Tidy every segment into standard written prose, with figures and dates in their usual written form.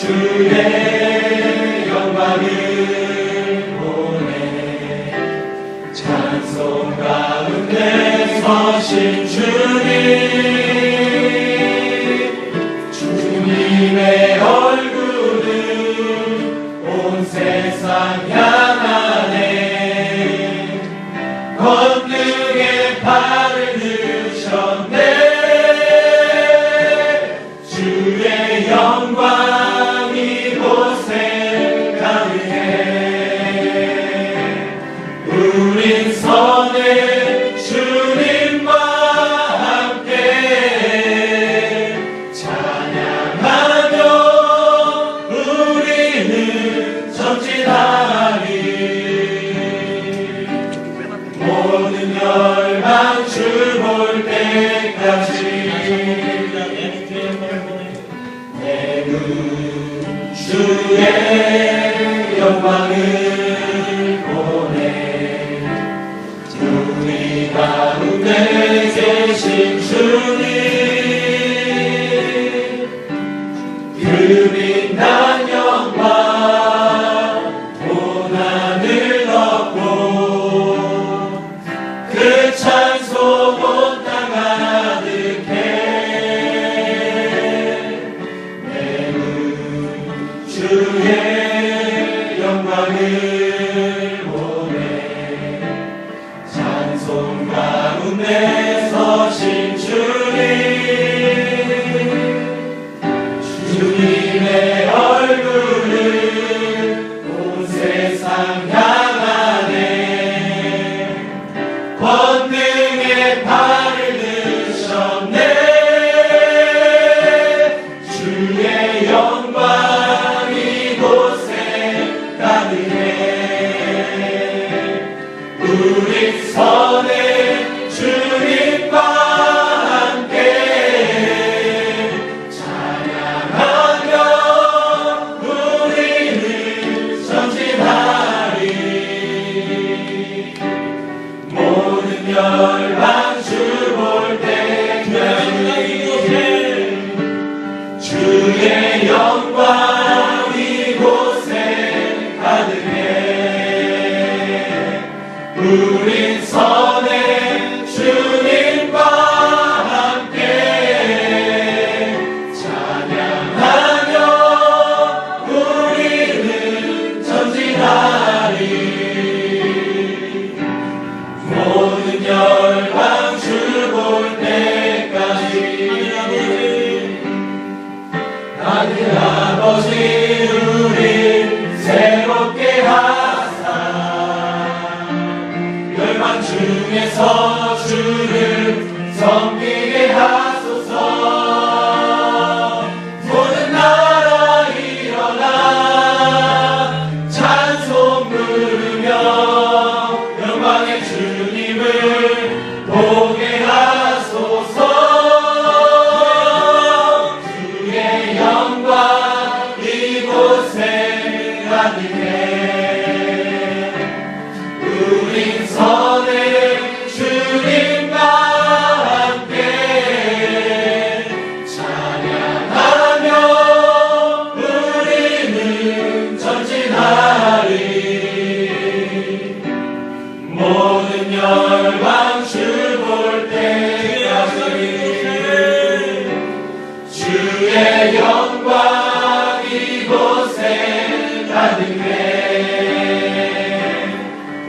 주의 영광을 보내 찬송 가운데 서신 주님 주님의 얼굴을 온 세상 향하네 권능의 발을 드셨네 주의 영광 이곳에 가득해 우린 선해 주님과 함께 찬양하며 우리는 전진하리 모든 열방 주 볼 때까지 주의 영광을 보내 우리 가운데 계신 주님 그 빛난 영광 온 하늘 덮고 그 찬송 온 땅 가득해 주의 영광을 보내 찬송 가운데 서신 주님의 얼굴을 온 세상 향하네 권능의 발을 드셨네 주의 영광 이곳에 가득해 우리 선해 주님과 함께 찬양하며 우리는 전진하리 모든 열방 주 볼 때까지 주의 영광 이곳에 가득해 우린 선해 주님과 함께 찬양하며 우리는 전진하리 모든 열방 주 볼 때까지 하늘 아버지 우리 새롭게 하사 열방 중에서 주를 섬기게 하소서 모든 나라 일어나 찬송 부르며 영광의 주님을 보게 하소서 주의 영광 이곳에 가득해 우린 선해 주님과 함께 찬양하며 우리는 전진하리 모든 열방 주 볼 때까지 주의 영광 이곳에 가득해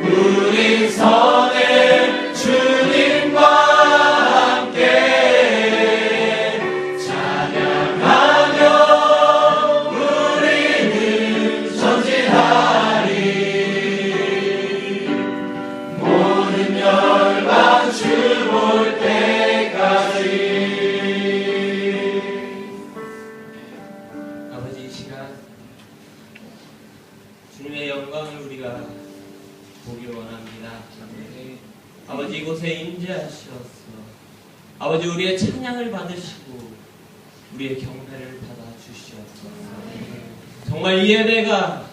우린 선해 주님과 함께 찬양하며 우리는 전진하리 모든 열방 주 볼 때까지 아버지 이 시간 주님의 영광을 우리가 보기 원합니다. 아버지 이곳에 임재하시옵소서. 아버지 우리의 찬양을 받으시고 우리의 경배를 받아주시옵소서. 정말 이 예배가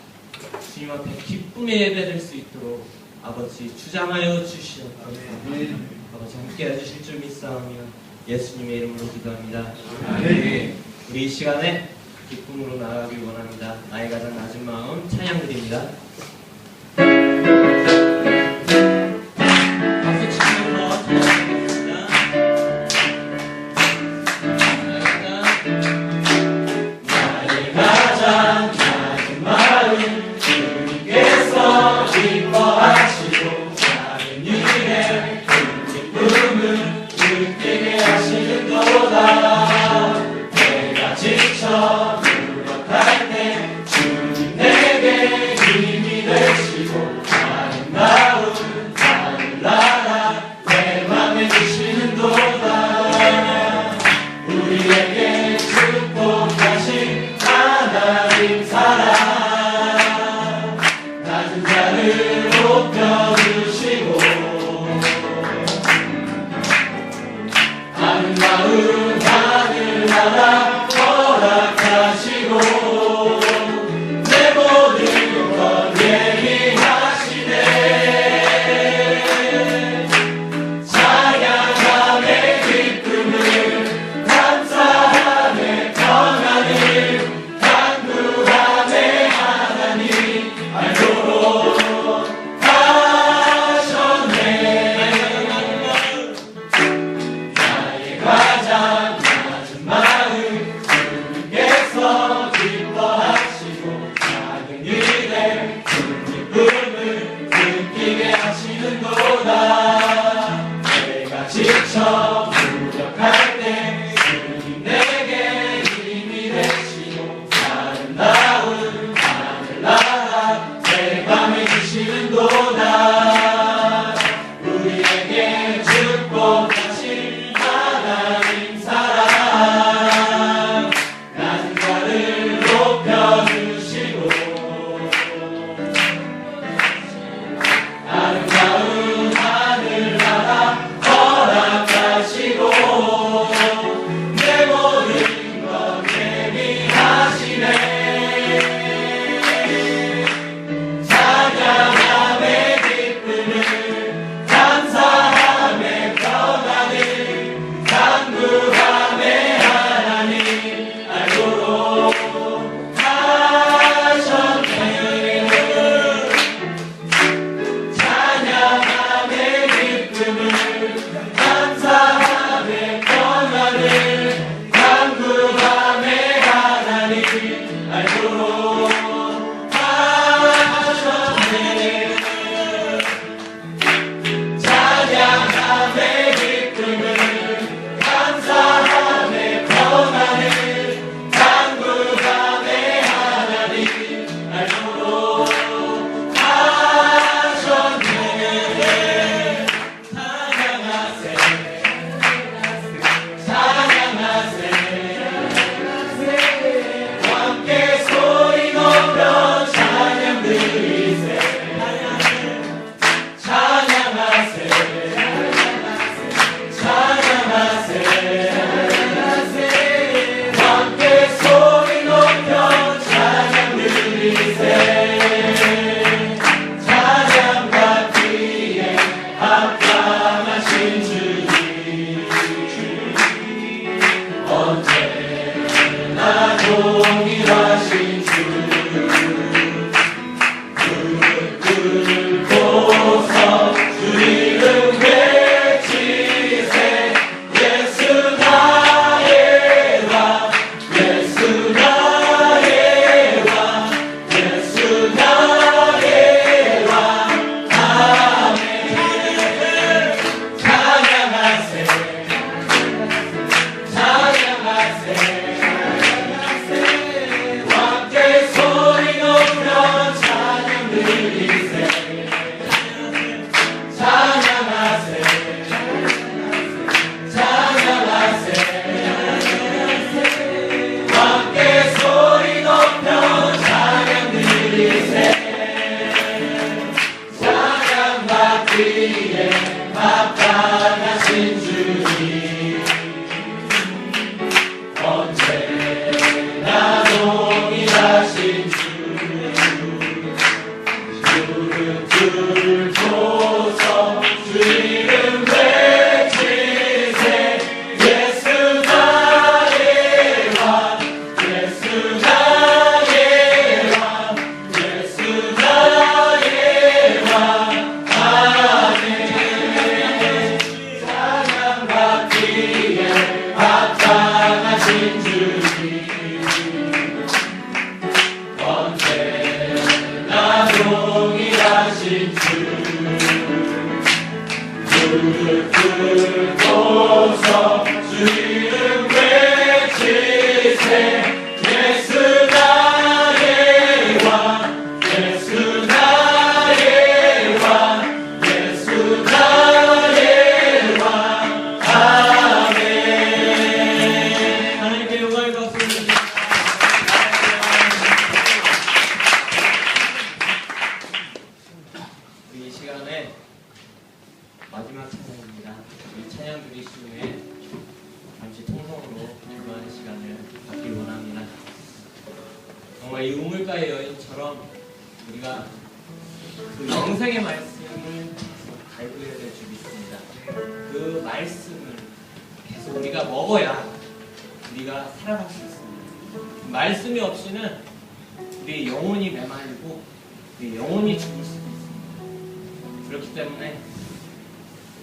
주님 앞에 기쁨의 예배 될 수 있도록 아버지 주장하여 주시옵소서. 아버지 함께 해주실 줄 믿사오며 예수님의 이름으로 기도합니다. 우리 이 시간에 기쁨으로 나아가길 원합니다. 나의 가장 낮은 마음 찬양 드립니다. 박수 치면서 찬양하겠습니다. 나의 가장 낮은 마음 주님께서 기뻐하시고 작은 일에 큰 기쁨을 느끼게 하시는도다. 내가 지쳐 무력할 때 주님 내게 힘이 되시고 아름다운 하늘나라 내 맘에 주시는도다. 우리에게 축복하신 하나님 사랑 낮은 자를 높여주시고 아름다운 하늘나라 허락하시고 정말 이 우물가의 여인처럼 우리가 그 영생의 말씀을 발부해야 될 줄 믿습니다. 그 말씀을 계속 우리가 먹어야 우리가 살아갈 수 있습니다. 말씀이 없이는 우리 영혼이 메말리고 우리 영혼이 죽을 수도 있습니다. 그렇기 때문에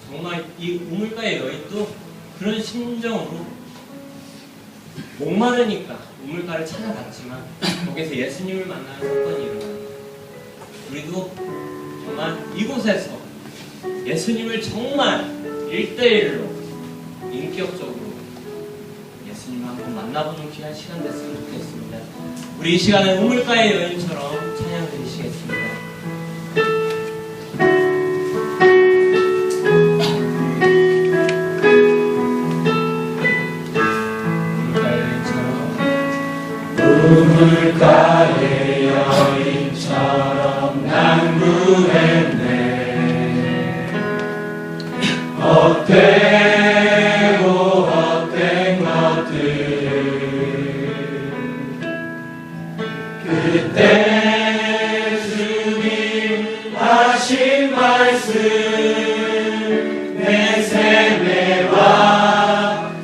정말 이 우물가의 여인도 그런 심정으로 목마르니까 우물가를 찾아갔지만 거기서 예수님을 만나는 사건이 일어납니다. 우리도 정말 이곳에서 예수님을 정말 1대1로 인격적으로 예수님을 한번 만나보는 귀한 시간 됐으면 좋겠습니다. 우리 이 시간에 우물가의 여인처럼 찬양 드리시겠습니다. 우물가의 여인처럼 난 구했네. 헛되고 헛된 것들 그때 주님 하신 말씀 내 세매와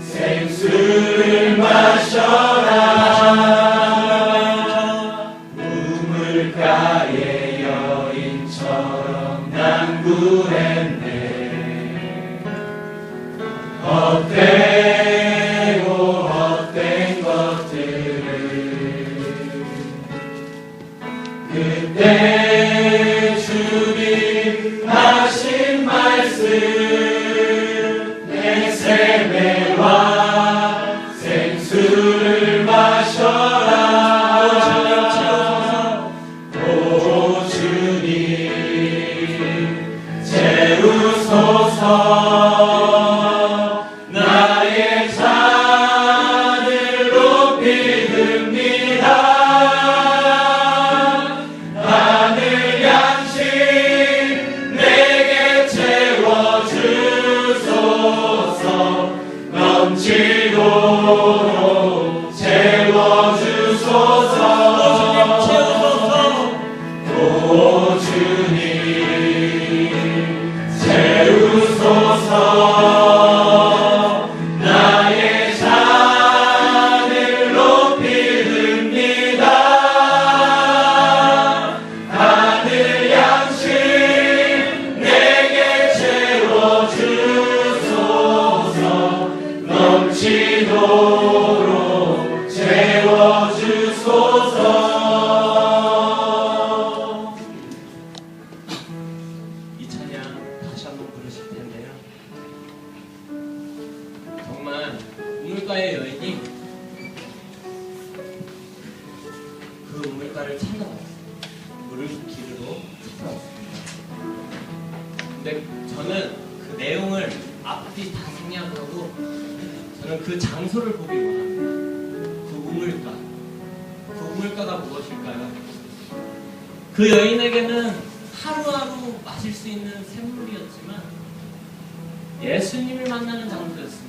생수를 마셔라. 우물가의 여인처럼 난 구했네. 헛되고 헛된 것들을 그때 주님 하신 말씀 내 세매와 생수를 마셔라. 오 주님 채우소서. 나의 잔을 높이 듭니다. 하늘 양식 내게 채워주소서. 넘치도록 채워주소서. 오 주님 채우소서. 넘치도록 채워주소서. 이 찬양 다시 한번 부르실 텐데요. 정말 우물가의 여인이 그 우물가를 찾아왔어요. 물을 기르러 찾아왔습니다. 근데 저는 그 내용을 앞뒤 다 생략하고 저는 그 장소를 보기 원합니다. 그 우물가. 그 우물가가 무엇일까요? 그 여인에게는 하루하루 마실 수 있는 샘물이었지만 예수님을 만나는 장소였습니다.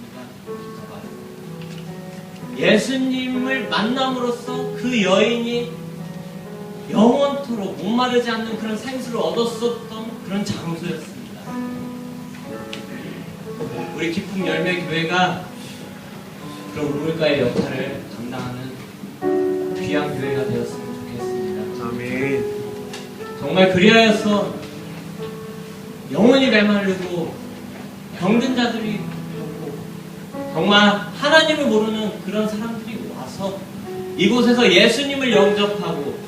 예수님을 만남으로써 그 여인이 영원토록 목마르지 않는 그런 생수를 얻었었던 그런 장소였습니다. 우리 기쁨 열매 교회가 그런 우물가의 역할을 감당하는 귀한 교회가 되었으면 좋겠습니다. 아멘. 정말 그리하여서 영혼이 메마르고 병든 자들이 오고 정말 하나님을 모르는 그런 사람들이 와서 이곳에서 예수님을 영접하고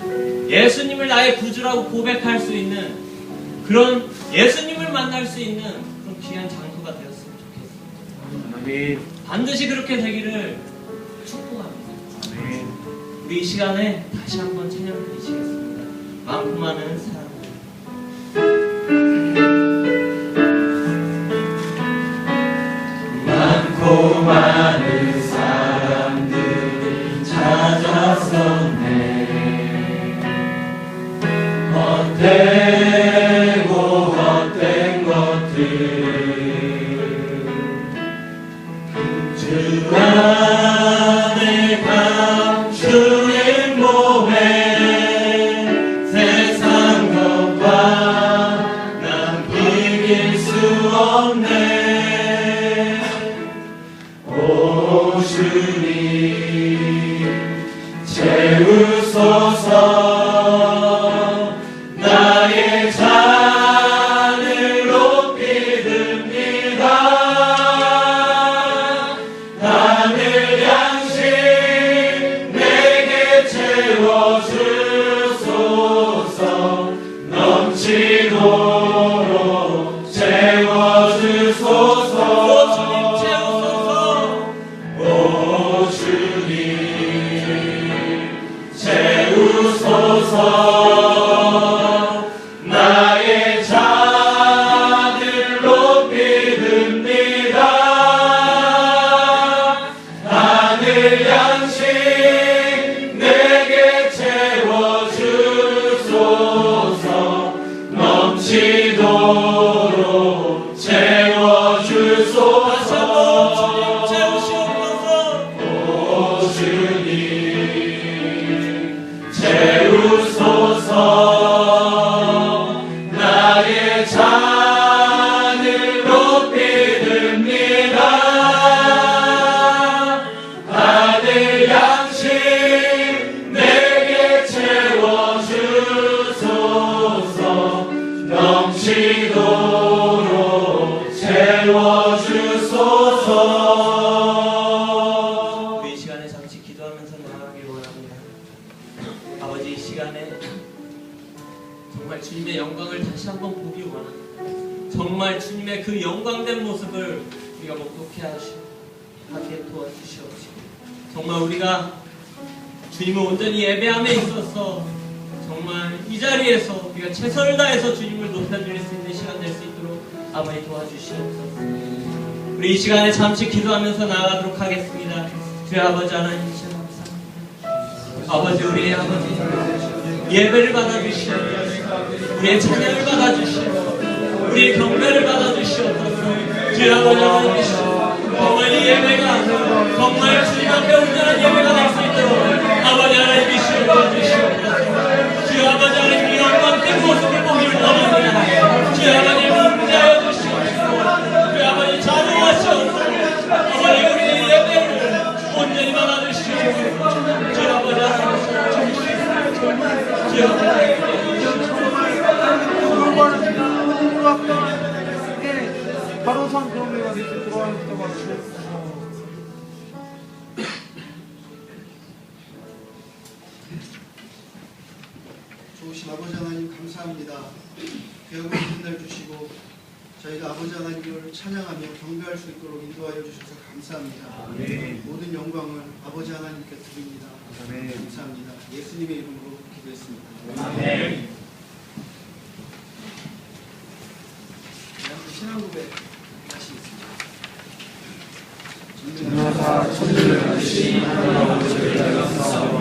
예수님을 나의 구주라고 고백할 수 있는 그런 예수님을 만날 수 있는 그런 귀한 장소가 되었으면 좋겠습니다. 아멘. 반드시 그렇게 되기를 축복합니다. 아멘. 우리 이 시간에 다시 한번 찬양 드리시겠습니다. 많고 많은 사랑을. 많고 많은 사람들이 찾아섰네. 헛되고 헛된 것들 주 안에 감추는 몸에 채우소서. 나의 잔을 높이 듭니다. 하늘 양식 내게 채워주소서. 넘치도록 채워주소서. 오 주님 채우소서. 나의 잔을 높이 듭니다. 하늘 양식 내게 채워주소서. 넘치도록 채워주소서. 오 주님 채우소서. 나의 잔을 높이 듭니다. 하늘 양식 내게 채워주소서. 넘치도록 채워주소서. 우리 이 시간에 잠시 기도하면서 나아가길 원합니다. 아버지, 이 시간에 정말 주님의 영광을 다시 한번 보기 원합니다. 정말 주님의 그 영광된 모습을 우리가 목도케 하게 도와주시옵시고, 정말 우리가 주님을 온전히 예배함에 있어서 정말 이 자리에서 우리가 최선을 다해서 주님을 높여드릴 수 있는 시간 될 수 있도록 아버지 도와주시옵소서. 우리 이 시간에 잠시 기도하면서 나아가도록 하겠습니다. 주의 아버지 하나님 감사합니다. 아버지, 우리의 아버지 예배를 받아주시옵소서. 우리의 찬양을 받아주시옵소서. 우리의 경배를 받아주시옵소서. 주의 아버지 하나님, 정말 이 예배가 정말 주님 앞에 온전한 예배가 될 수 있도록 아버지 하나님이 도와주시옵소서. 주의 아버지 하나님 영광된 모습을 보기를 원합니다. 주의 아버지 임재하여 주시옵소서. 주의 아버지 자루하시옵소서. 아버지 우리의 예배를 온전히 받아주시옵소서. 주의 아버지 하나님 주의 아버지 바로 산 경매가 이렇게 들어와 있다고 하시고 좋으신 아버지 하나님 감사합니다. 배우고 힘을 주시고 저희가 아버지 하나님을 찬양하며 경배할 수 있도록 인도하여 주셔서 감사합니다. 모든 영광을 아버지 하나님께 드립니다. 감사합니다. 예수님의 이름으로 기도했습니다. 신앙 고백 다시 있습니다. 전능하사 천지를 만드신 하나님 아버지를 감사하며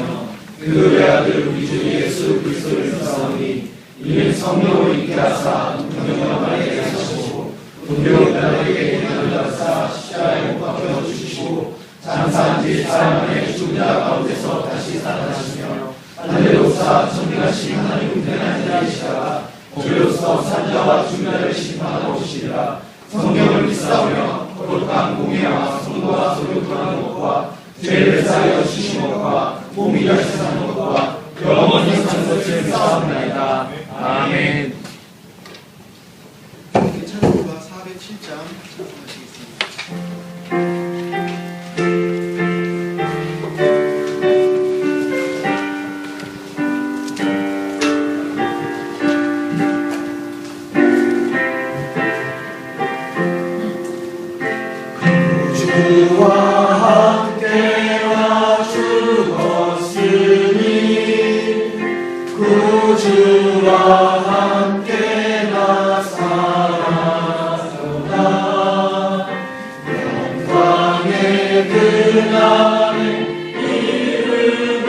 그 외아들 우리 주 예수 그리스도를 사오니 이는 성령을 있게 하사 동정과 마리아에게 하시고 동정의 딸에게 인을 하사 십자가에 못 박혀 주시고 장사한 지 사흘 만에 죽은 자 가운데서 다시 살아나시며 하늘로사 정직하신 하나님 우편에 앉아계시다가 오늘로서 산자와 죽은 자를 심판하러 오시리라. 성경을 믿사오며 거룩한 공예와 성도와 소유토하는 것과 죄를 사하여 주신 것과 몸이 열쇠하는 것과 영원히 사는 것을 믿사옵나이다. 아멘. 찬송가 407장 찬송하시겠습니다. 주와 함께나 죽었으니 구주와 함께나 살았도다. 영광의 그날에 이르도록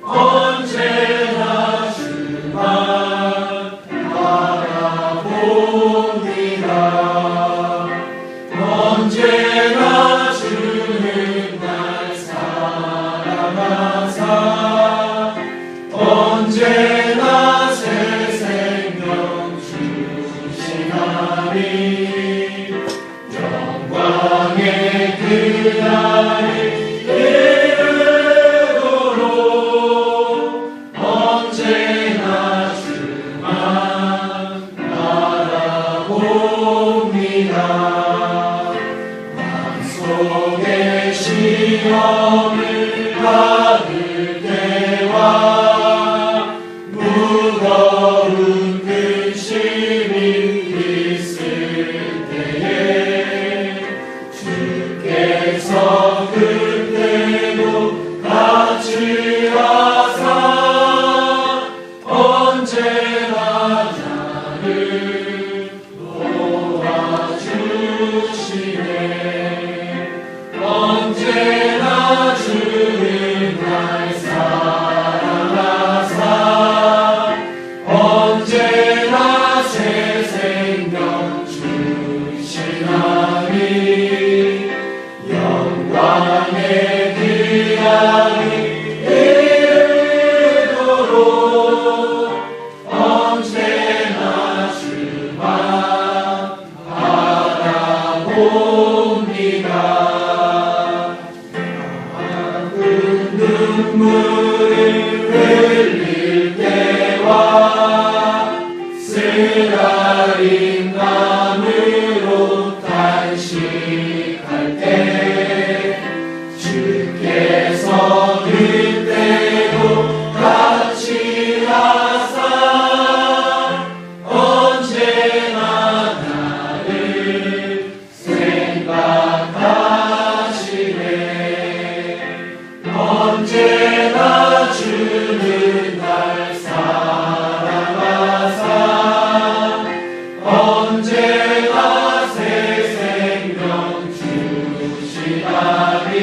언제나 주만 바라봅니다. 언제나 주는 날 사랑하사 언제나 새 생명 주시나니 영광의 그날이 이르도록 눈물을 흘릴 때와 쓰라린 마음으로 탄식할 때 주께서 그때도 같이 하사 언제나 나를 생각하시네. 언제나 주는 날 사랑하사 언제나 새 생명 주시나니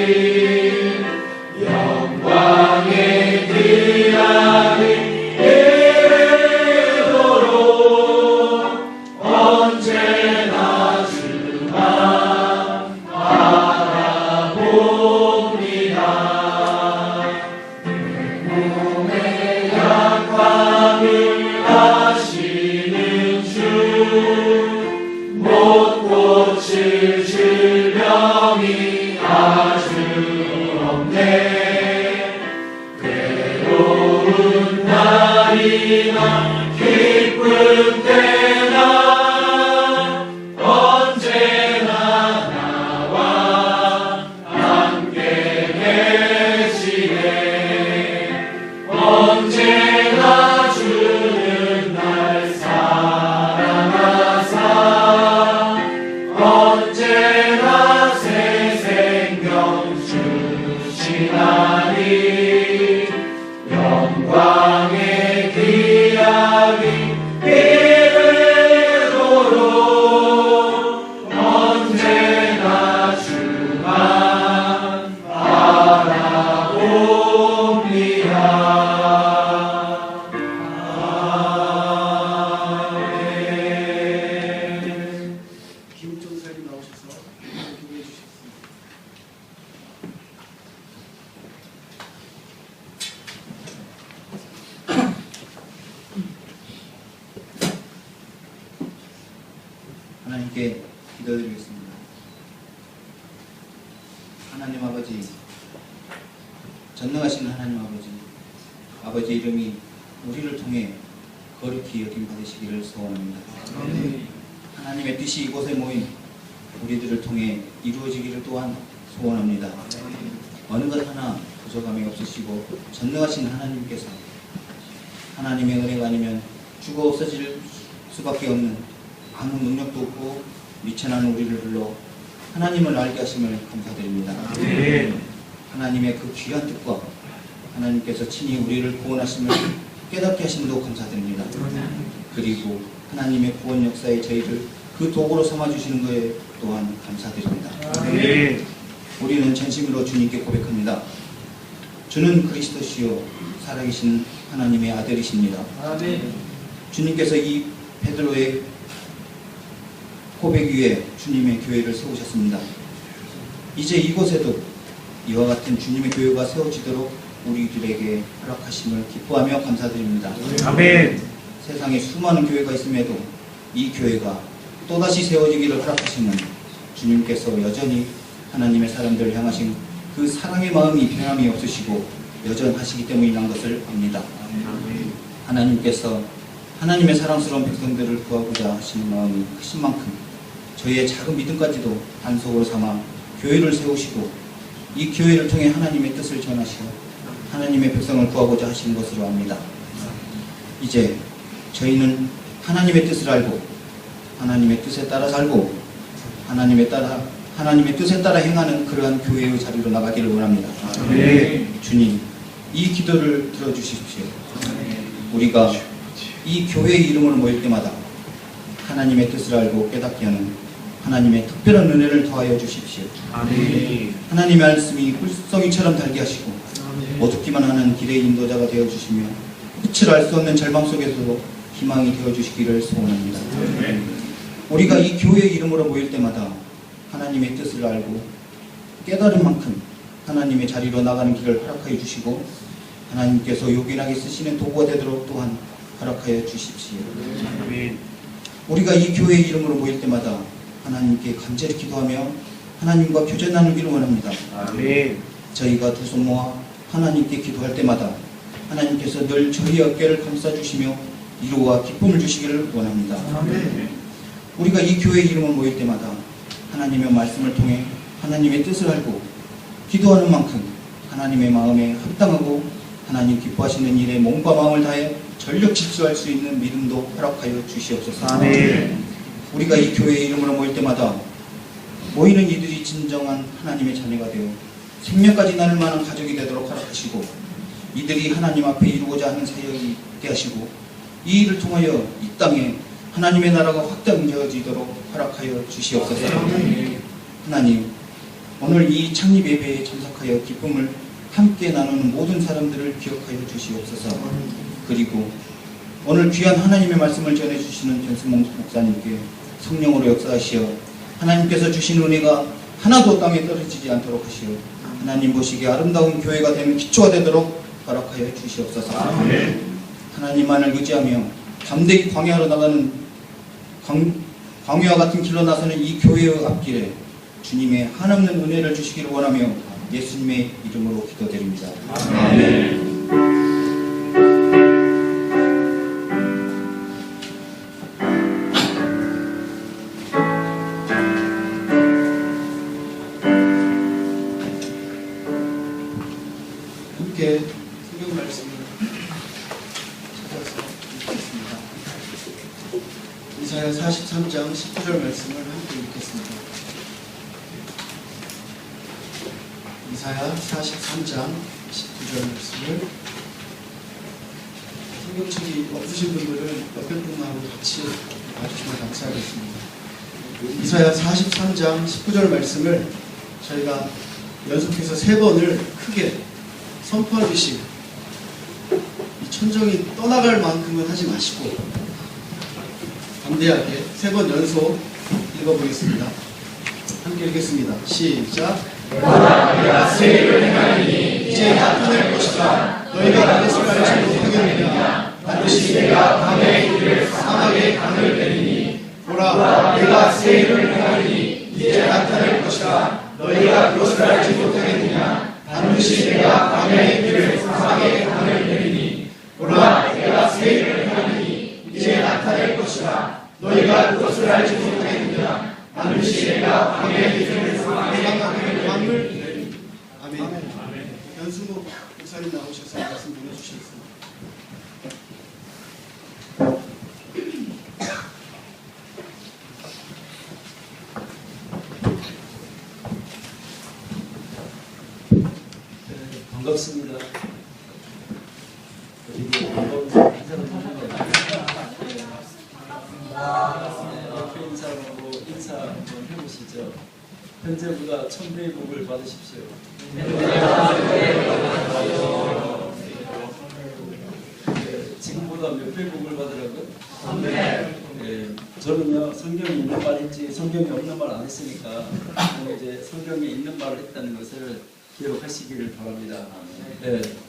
영광의 귀하니 이르도록 언제나 주만 바라봅니다. 몸의 약함을 아시는 주 못 고칠 질병이 아주 없네. 괴로운 날이나 기쁜 때나 언제나 나와 함께 계시네. 언제나 주는 날 사랑하사 언제나 새 생명 주시나니 영광의 귀하기 이르도록 언제나 주만 바라봅니다. 아멘. 김우정 사님 나오셔서 기도해 주시겠습니다. 하나님께 기도드리겠습니다. 하나님 아버지, 전능하신 하나님 아버지, 아버지의 이름이 우리를 통해 거룩히 여김 받으시기를 소원합니다. 하나님의 뜻이 이곳에 모인 우리들을 통해 이루어지기를 또한 소원합니다. 어느 것 하나 부족함이 없으시고 전능하신 하나님께서 하나님의 은혜가 아니면 죽어 없어질 수밖에 없는 아무 능력도 없고 미천한 우리를 불러 하나님을 알게 하심을 감사드립니다. 하나님의 그 귀한 뜻과 하나님께서 친히 우리를 구원하심을 깨닫게 하심도 감사드립니다. 그리고 하나님의 구원 역사에 저희를 그 도구로 삼아주시는 것에 또한 감사드립니다. 우리는 전심으로 주님께 고백합니다. 주는 그리스도시요 살아계신 하나님의 아들이십니다. 주님께서 이 베드로의 고백 위에 주님의 교회를 세우셨습니다. 이제 이곳에도 이와 같은 주님의 교회가 세워지도록 우리들에게 허락하심을 기뻐하며 감사드립니다. 아멘. 세상에 수많은 교회가 있음에도 이 교회가 또다시 세워지기를 허락하시는 주님께서 여전히 하나님의 사람들을 향하신 그 사랑의 마음이 변함이 없으시고 여전하시기 때문이란 것을 압니다. 하나님께서 하나님의 사랑스러운 백성들을 구하고자 하시는 마음이 크신 만큼 저희의 작은 믿음까지도 단속으로 삼아 교회를 세우시고 이 교회를 통해 하나님의 뜻을 전하시고 하나님의 백성을 구하고자 하시는 것으로 압니다. 이제 저희는 하나님의 뜻을 알고 하나님의 뜻에 따라 살고 하나님의 뜻에 따라 행하는 그러한 교회의 자리로 나가기를 원합니다. 주님, 이 기도를 들어주십시오. 우리가 이 교회의 이름으로 모일 때마다 하나님의 뜻을 알고 깨닫게 하는 하나님의 특별한 은혜를 더하여 주십시오. 하나님의 말씀이 꿀성이처럼 달게 하시고 어둡기만 하는 길의 인도자가 되어 주시며 끝을 알 수 없는 절망 속에서도 희망이 되어 주시기를 소원합니다. 우리가 이 교회의 이름으로 모일 때마다 하나님의 뜻을 알고 깨달은 만큼 하나님의 자리로 나가는 길을 허락하여 주시고 하나님께서 요긴하게 쓰시는 도구가 되도록 또한 허락하여 주십시오. 우리가 이 교회의 이름으로 모일 때마다 하나님께 간절히 기도하며 하나님과 교제 나누기를 원합니다. 저희가 두 손 모아 하나님께 기도할 때마다 하나님께서 늘 저희 어깨를 감싸주시며 위로와 기쁨을 주시기를 원합니다. 우리가 이 교회 이름을 모일 때마다 하나님의 말씀을 통해 하나님의 뜻을 알고 기도하는 만큼 하나님의 마음에 합당하고 하나님 기뻐하시는 일에 몸과 마음을 다해 전력 집수할 수 있는 믿음도 허락하여 주시옵소서. 우리가 이 교회 이름으로 모일 때마다 모이는 이들이 진정한 하나님의 자녀가 되어 생명까지 나눌 만한 가족이 되도록 허락하시고 이들이 하나님 앞에 이루고자 하는 사역이 있게 하시고 이 일을 통하여 이 땅에 하나님의 나라가 확장되어지도록 허락하여 주시옵소서. 하나님, 오늘 이 창립 예배에 참석하여 기쁨을 함께 나누는 모든 사람들을 기억하여 주시옵소서. 그리고 오늘 귀한 하나님의 말씀을 전해주시는 변승목 목사님께 성령으로 역사하시어 하나님께서 주신 은혜가 하나도 땅에 떨어지지 않도록 하시어 하나님 보시기에 아름다운 교회가 되는 기초가 되도록 허락하여 주시옵소서. 하나님만을 의지하며 담대히 광야로 나가는 광야와 같은 길로 나서는 이 교회의 앞길에 주님의 한없는 은혜를 주시기를 원하며 예수님의 이름으로 기도드립니다. 아멘. 함께 성경 말씀을 찾아서 읽겠습니다. 이사야 43장 19절 말씀을 함께 읽겠습니다. 이사야 43장 19절 말씀을 성경책이 없으신 분들은 옆에 분하고 같이 봐주시면 감사하겠습니다. 이사야 43장 19절 말씀을 저희가 연속해서 3번을 크게 선포하듯이 이 천정이 떠나갈 만큼은 하지 마시고 담대하게 3번 연속 읽어보겠습니다. 함께 읽겠습니다. 시작. 내가 새 일을 행하리니 이제 나타낼 것이다. 너희가 그것을 알지 못하겠느냐. 반드시 내가 광야의 길을 사막의 강을 내리니 보라, 내가 새 일을 행하리니 이제 나타낼 것이다. 너희가 그것을 알지 못하겠느냐. 반드시 내가 광야의 길을 사막의 강을 내리니 보라, 내가 새 일을 행하리니 이제 나타낼 것이다. 너희가 그것을 알지 못하겠느냐. 반드시 내가 광야의 길을 사막의 강을 내리니. 아멘. 연수목 목사님 나오셔서 말씀 보내주시겠습니다. 반갑습니다. 그리고 반가운 옆에 있는 사람하고 인사 한번 해보시죠. 현재보다 1000배의 복을 받으십시오. 지금보다 몇 배 복을 받으라고요? 저는요, 성경이 있는 말인지 성경이 없는 말 안 했으니까 이제 성경에 있는 말을 했다는 것을 기억하시기를 바랍니다.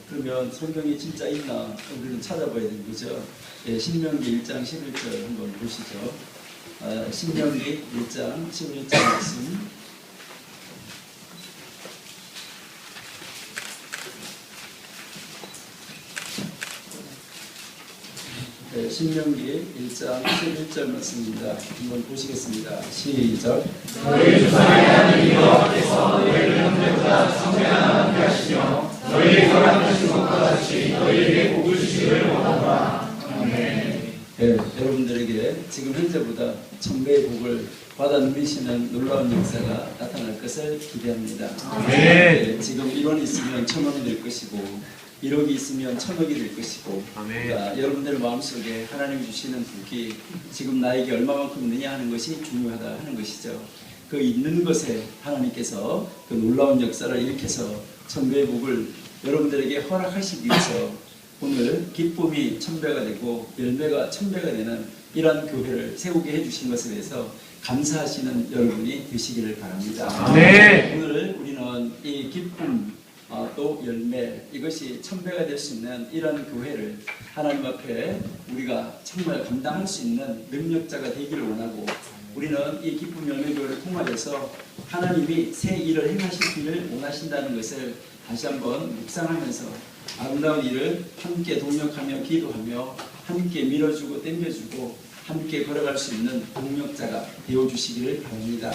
그러면 성경이 진짜 있나 우리는 찾아봐야 되는 거죠. 신명기 1장 11절 한번 보시죠. 신명기 1장 11절 말씀. 신명기 1장 11절 말씀입니다. 한번 보시겠습니다. 시작. 너희 조상의 하나님 여호와께서 너희를 형제보다 성대하게 하시며 너희에게 허락하신 것과 같이 너희에게 복을 주시기를 원하노라. 아멘. 여러분들에게 지금 현재보다 1000배의 복을 받아 누리시는 놀라운 역사가 나타날 것을 기대합니다. 지금 1원이 있으면 1000원이 될 것이고 1억이 있으면 1000억이 될 것이고, 그러니까 여러분들 마음속에 하나님 주시는 복이 지금 나에게 얼마만큼 있느냐 하는 것이 중요하다 하는 것이죠. 그 있는 것에 하나님께서 그 놀라운 역사를 일으켜서 1000배의 복을 여러분들에게 허락하시기 위해서 오늘 기쁨이 1000배가 되고 열매가 1000배가 되는 이러한 교회를 세우게 해주신 것에 대해서 감사하시는 여러분이 되시기를 바랍니다. 오늘 우리는 이 기쁨 또 열매, 이것이 1000배가 될 수 있는 이런 교회를 하나님 앞에 우리가 정말 감당할 수 있는 능력자가 되기를 원하고, 우리는 이 기쁨 열매 교회를 통하여서 하나님이 새 일을 행하시기를 원하신다는 것을 다시 한번 묵상하면서 아름다운 일을 함께 동력하며 기도하며 함께 밀어주고 땡겨주고 함께 걸어갈 수 있는 동력자가 되어주시기를 바랍니다.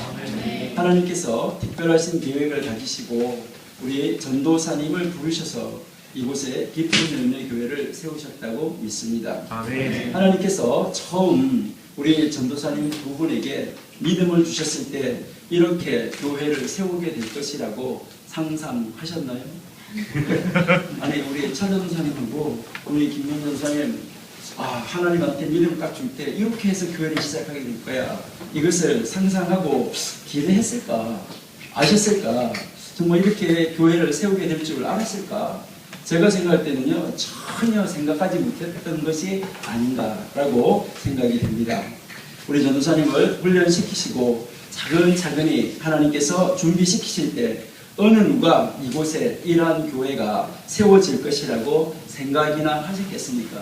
하나님께서 특별하신 계획을 가지시고 우리 전도사님을 부르셔서 이곳에 깊은 열매 교회를 세우셨다고 믿습니다. 하나님께서 처음 우리 전도사님 두 분에게 믿음을 주셨을 때 이렇게 교회를 세우게 될 것이라고 상상하셨나요? 아니 우리 천 전도사님하고 우리 김명 전도사님 하나님한테 믿음을 딱 줄 때 이렇게 해서 교회를 시작하게 될 거야. 이것을 상상하고 기대했을까? 아셨을까? 정말 이렇게 교회를 세우게 될 줄 알았을까? 제가 생각할 때는요, 전혀 생각하지 못했던 것이 아닌가라고 생각이 됩니다. 우리 전도사님을 훈련시키시고 차근차근히 하나님께서 준비시키실 때 어느 누가 이곳에 이러한 교회가 세워질 것이라고 생각이나 하셨겠습니까?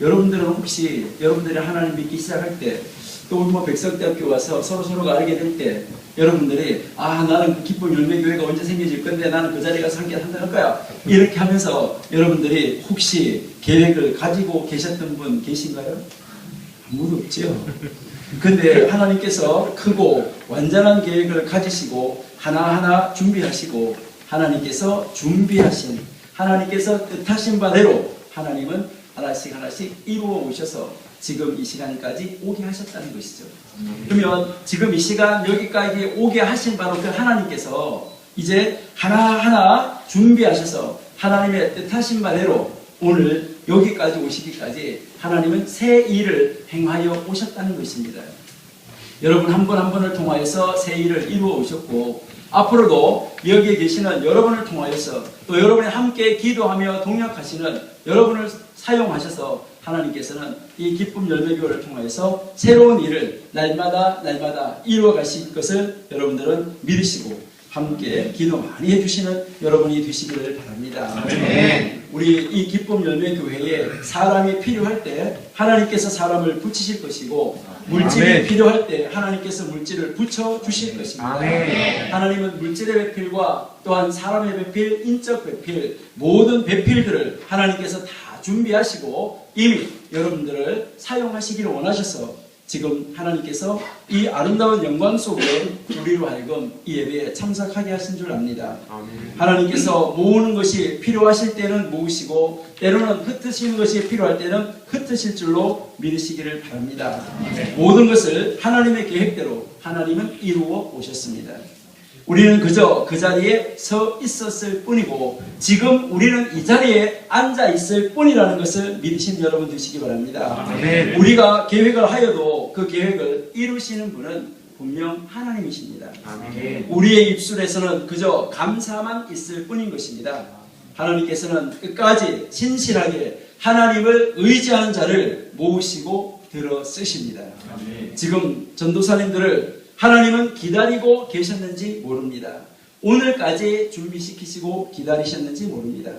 여러분들은 혹시 여러분들이 하나님 믿기 시작할 때 또 뭐 백석대학교 와서 서로가 알게 될 때 여러분들이 나는 그 기쁨 열매 교회가 언제 생겨질 건데 나는 그 자리에 가서 함께 한다는 거야 이렇게 하면서 여러분들이 혹시 계획을 가지고 계셨던 분 계신가요? 아무도 없죠. 근데 하나님께서 크고 완전한 계획을 가지시고 하나하나 준비하시고 하나님께서 준비하신 하나님께서 뜻하신 바대로 하나님은 하나씩 이루어 오셔서 지금 이 시간까지 오게 하셨다는 것이죠. 그러면 지금 이 시간 여기까지 오게 하신 바로 그 하나님께서 이제 하나하나 준비하셔서 하나님의 뜻하신 바대로 오늘 여기까지 오시기까지 하나님은 새 일을 행하여 오셨다는 것입니다. 여러분 한 분 한 분을 통하여서 새 일을 이루어 오셨고 앞으로도 여기에 계시는 여러분을 통하여서 또 여러분이 함께 기도하며 동역하시는 여러분을 사용하셔서 하나님께서는 이 기쁨 열매교회를 통하여서 새로운 일을 날마다 이루어 가실 것을 여러분들은 믿으시고 함께 기도 많이 해주시는 여러분이 되시기를 바랍니다. 우리 이 기쁨 열매교회에 사람이 필요할 때 하나님께서 사람을 붙이실 것이고 물질이 필요할 때 하나님께서 물질을 붙여주실 것입니다. 하나님은 물질의 배필과 또한 사람의 배필, 인적 배필, 모든 배필들을 하나님께서 다 준비하시고 이미 여러분들을 사용하시기를 원하셔서 지금 하나님께서 이 아름다운 영광 속에 우리로 하여금 이 예배에 참석하게 하신 줄 압니다. 하나님께서 모으는 것이 필요하실 때는 모으시고 때로는 흩으시는 것이 필요할 때는 흩으실 줄로 믿으시기를 바랍니다. 모든 것을 하나님의 계획대로 하나님은 이루어 오셨습니다. 우리는 그저 그 자리에 서 있었을 뿐이고 지금 우리는 이 자리에 앉아 있을 뿐이라는 것을 믿으신 여러분 되시기 바랍니다. 우리가 계획을 하여도 그 계획을 이루시는 분은 분명 하나님이십니다. 우리의 입술에서는 그저 감사만 있을 뿐인 것입니다. 하나님께서는 끝까지 신실하게 하나님을 의지하는 자를 모으시고 들어 쓰십니다. 지금 전도사님들을 하나님은 기다리고 계셨는지 모릅니다. 오늘까지 준비시키시고 기다리셨는지 모릅니다.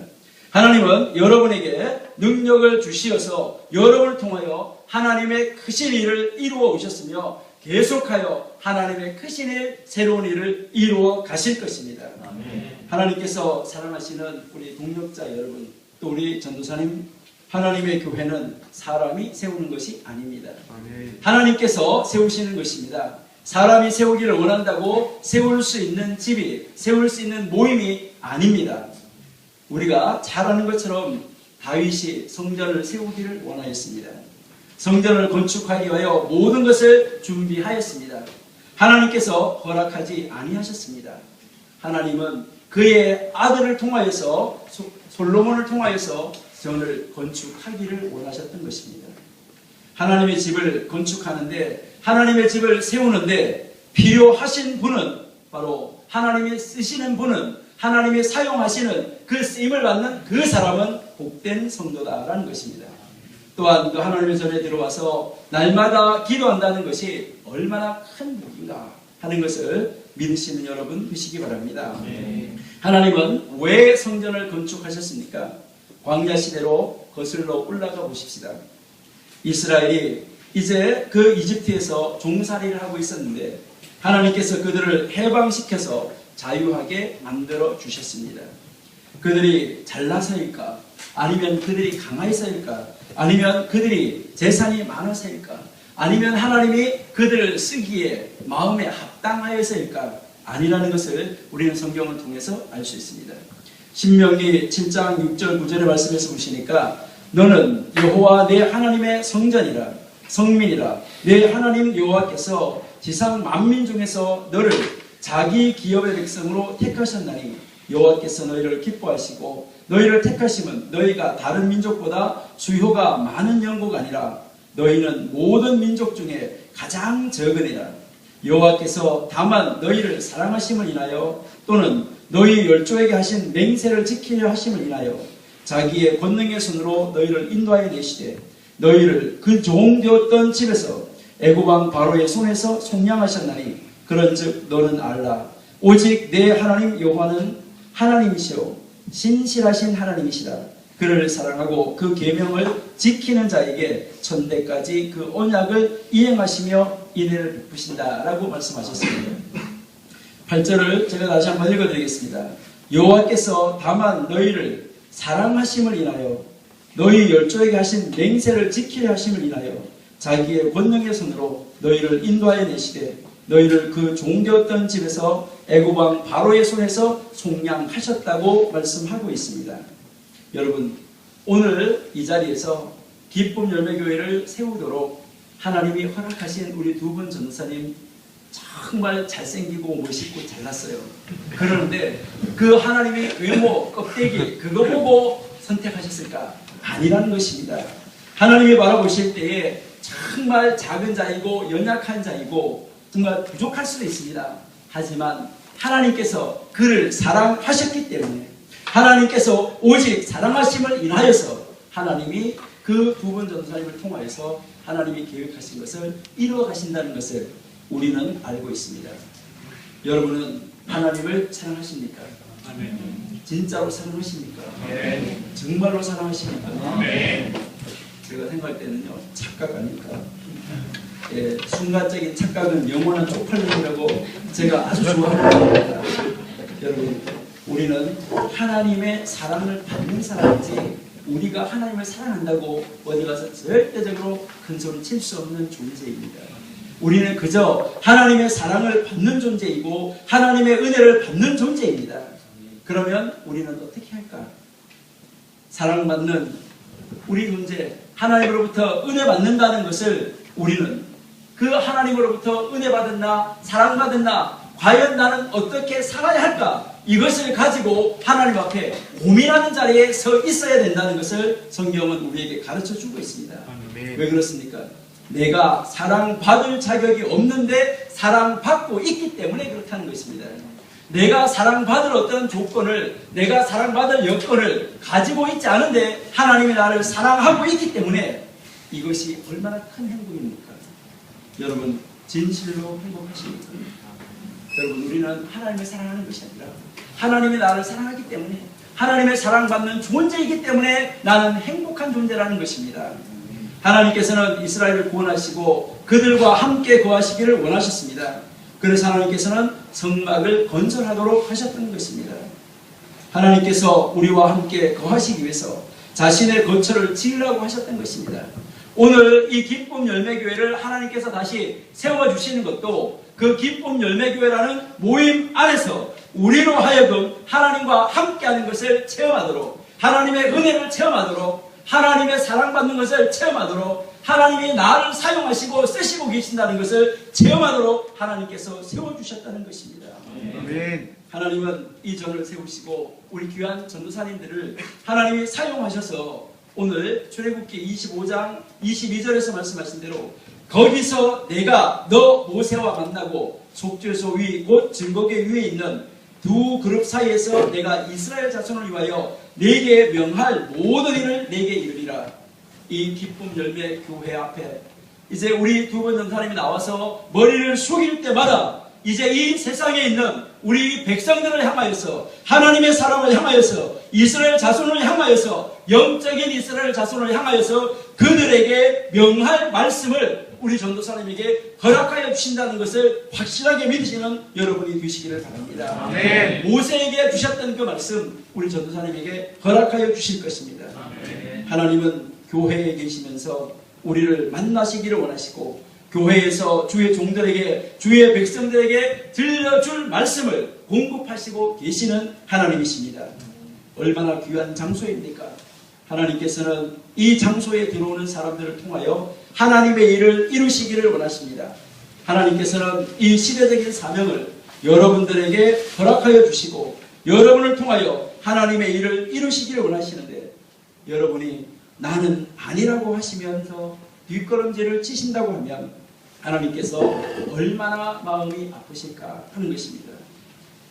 하나님은 여러분에게 능력을 주시어서 여러분을 통하여 하나님의 크신 일을 이루어 오셨으며 계속하여 하나님의 크신 일, 새로운 일을 이루어 가실 것입니다. 하나님께서 사랑하시는 우리 동력자 여러분, 또 우리 전도사님, 하나님의 교회는 사람이 세우는 것이 아닙니다. 하나님께서 세우시는 것입니다. 사람이 세우기를 원한다고 세울 수 있는 집이, 세울 수 있는 모임이 아닙니다. 우리가 잘 아는 것처럼 다윗이 성전을 세우기를 원하였습니다. 성전을 건축하기 위하여 모든 것을 준비하였습니다. 하나님께서 허락하지 아니하셨습니다. 하나님은 그의 아들을 통하여서 솔로몬을 통하여서 전을 건축하기를 원하셨던 것입니다. 하나님의 집을 건축하는데 하나님의 집을 세우는데 필요하신 분은 바로 하나님이 쓰시는 분은 하나님이 사용하시는 그 쓰임을 받는 그 사람은 복된 성도다라는 것입니다. 또한 그 하나님의 전에 들어와서 날마다 기도한다는 것이 얼마나 큰 복인가 하는 것을 믿으시는 여러분 되시기 바랍니다. 하나님은 왜 성전을 건축하셨습니까? 광야 시대로 거슬러 올라가 보십시다. 이스라엘이 이제 그 이집트에서 종살이를 하고 있었는데 하나님께서 그들을 해방시켜서 자유하게 만들어 주셨습니다. 그들이 잘나서일까? 아니면 그들이 강해서일까? 아니면 그들이 재산이 많아서일까? 아니면 하나님이 그들을 쓰기에 마음에 합당하여서일까? 아니라는 것을 우리는 성경을 통해서 알 수 있습니다. 신명기 7장 6절 9절의 말씀에서 보시니까 너는 여호와 내 하나님의 성전이라 성민이라 내 하나님 여호와께서 지상 만민 중에서 너를 자기 기업의 백성으로 택하셨나니 여호와께서 너희를 기뻐하시고 너희를 택하심은 너희가 다른 민족보다 수효가 많은 영고가 아니라 너희는 모든 민족 중에 가장 적으니라. 여호와께서 다만 너희를 사랑하심을 인하여 또는 너희 열조에게 하신 맹세를 지키려 하심을 인하여 자기의 권능의 손으로 너희를 인도하여 내시되 너희를 그 종 되었던 집에서 애굽 왕 바로의 손에서 속량하셨나니 그런즉 너는 알라. 오직 내 하나님 여호와는 하나님이시요 신실하신 하나님이시라. 그를 사랑하고 그 계명을 지키는 자에게 천대까지 그 언약을 이행하시며 인애를 베푸신다 라고 말씀하셨습니다. 8절을 제가 다시 한번 읽어드리겠습니다. 여호와께서 다만 너희를 사랑하심을 인하여 너희 열조에게 하신 맹세를 지키려 하심을 인하여 자기의 권능의 손으로 너희를 인도하여 내시되 너희를 그 종되었던 집에서 애굽 왕 바로의 손에서 속량하셨다고 말씀하고 있습니다. 여러분, 오늘 이 자리에서 기쁨 열매교회를 세우도록 하나님이 허락하신 우리 두 분 전도사님 정말 잘생기고 멋있고 잘났어요. 그런데 그 하나님이 외모, 껍데기 그거 보고 선택하셨을까? 아니라는 것입니다. 하나님이 바라보실 때에 정말 작은 자이고 연약한 자이고 정말 부족할 수도 있습니다. 하지만 하나님께서 그를 사랑하셨기 때문에 하나님께서 오직 사랑하심을 인하여서 하나님이 그 두 분 전도사님을 통하여서 하나님이 계획하신 것을 이루어 가신다는 것을 우리는 알고 있습니다. 여러분은 하나님을 사랑하십니까? 아멘. 진짜로 사랑하십니까? 네. 정말로 사랑하십니까? 네. 제가 생각할 때는요, 착각 아닐까? 예, 순간적인 착각은 영원한 쪽팔림이라고 제가 아주 좋아합니다. 여러분, 우리는 하나님의 사랑을 받는 사람이지 우리가 하나님을 사랑한다고 어디 가서 절대적으로 큰 소리 칠 수 없는 존재입니다. 우리는 그저 하나님의 사랑을 받는 존재이고 하나님의 은혜를 받는 존재입니다. 그러면 우리는 어떻게 할까? 사랑받는 우리 존재, 하나님으로부터 은혜 받는다는 것을 우리는 그 하나님으로부터 은혜 받은 나, 사랑받은 나, 과연 나는 어떻게 살아야 할까? 이것을 가지고 하나님 앞에 고민하는 자리에 서 있어야 된다는 것을 성경은 우리에게 가르쳐 주고 있습니다. 왜 그렇습니까? 내가 사랑받을 자격이 없는데 사랑받고 있기 때문에 그렇다는 것입니다. 내가 사랑받을 어떤 조건을, 내가 사랑받을 여건을 가지고 있지 않은데 하나님이 나를 사랑하고 있기 때문에 이것이 얼마나 큰 행복입니까? 여러분, 진실로 행복하십니까? 여러분, 우리는 하나님을 사랑하는 것이 아니라 하나님이 나를 사랑하기 때문에 하나님의 사랑받는 존재이기 때문에 나는 행복한 존재라는 것입니다. 하나님께서는 이스라엘을 구원하시고 그들과 함께 거하시기를 원하셨습니다. 그래서 하나님께서는 성막을 건설하도록 하셨던 것입니다. 하나님께서 우리와 함께 거하시기 위해서 자신의 거처를 지으라고 하셨던 것입니다. 오늘 이 기쁨 열매교회를 하나님께서 다시 세워주시는 것도 그 기쁨 열매교회라는 모임 안에서 우리로 하여금 하나님과 함께하는 것을 체험하도록, 하나님의 은혜를 체험하도록, 하나님의 사랑받는 것을 체험하도록, 하나님이 나를 사용하시고 쓰시고 계신다는 것을 체험하도록 하나님께서 세워주셨다는 것입니다. 아멘. 하나님은 이 전을 세우시고 우리 귀한 전도사님들을 하나님이 사용하셔서 오늘 출애굽기 25장 22절에서 말씀하신 대로 거기서 내가 너 모세와 만나고 속죄소 위 곧 증거궤 위에 있는 두 그룹 사이에서 내가 이스라엘 자손을 위하여 네게 명할 모든 일을 네게 이르리라. 이 기쁨 열매 교회 앞에 이제 우리 두 분 전사님이 나와서 머리를 숙일 때마다 이제 이 세상에 있는 우리 백성들을 향하여서 하나님의 사람을 향하여서 이스라엘 자손을 향하여서 영적인 이스라엘 자손을 향하여서 그들에게 명할 말씀을 우리 전도사님에게 허락하여 주신다는 것을 확실하게 믿으시는 여러분이 되시기를 바랍니다. 아멘. 모세에게 주셨던 그 말씀 우리 전도사님에게 허락하여 주실 것입니다. 하나님은 교회에 계시면서 우리를 만나시기를 원하시고 교회에서 주의 종들에게 주의 백성들에게 들려줄 말씀을 공급하시고 계시는 하나님이십니다. 얼마나 귀한 장소입니까? 하나님께서는 이 장소에 들어오는 사람들을 통하여 하나님의 일을 이루시기를 원하십니다. 하나님께서는 이 시대적인 사명을 여러분들에게 허락하여 주시고 여러분을 통하여 하나님의 일을 이루시기를 원하시는데 여러분이 나는 아니라고 하시면서 뒷걸음질을 치신다고 하면 하나님께서 얼마나 마음이 아프실까 하는 것입니다.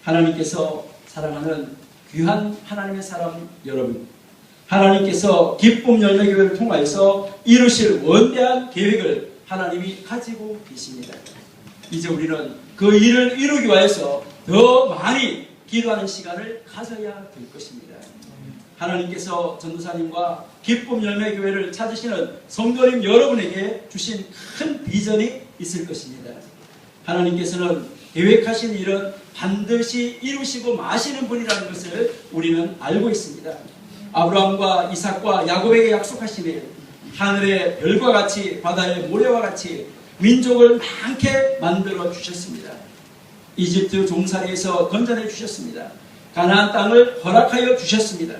하나님께서 사랑하는 귀한 하나님의 사람 여러분, 하나님께서 기쁨 열매교회를 통하여서 이루실 원대한 계획을 하나님이 가지고 계십니다. 이제 우리는 그 일을 이루기 위해서 더 많이 기도하는 시간을 가져야 될 것입니다. 하나님께서 전도사님과 기쁨 열매교회를 찾으시는 성도님 여러분에게 주신 큰 비전이 있을 것입니다. 하나님께서는 계획하신 일은 반드시 이루시고 마시는 분이라는 것을 우리는 알고 있습니다. 아브라함과 이삭과 야곱에게 약속하시니 하늘의 별과 같이 바다의 모래와 같이 민족을 많게 만들어 주셨습니다. 이집트 종살이에서 건져내 주셨습니다. 가나안 땅을 허락하여 주셨습니다.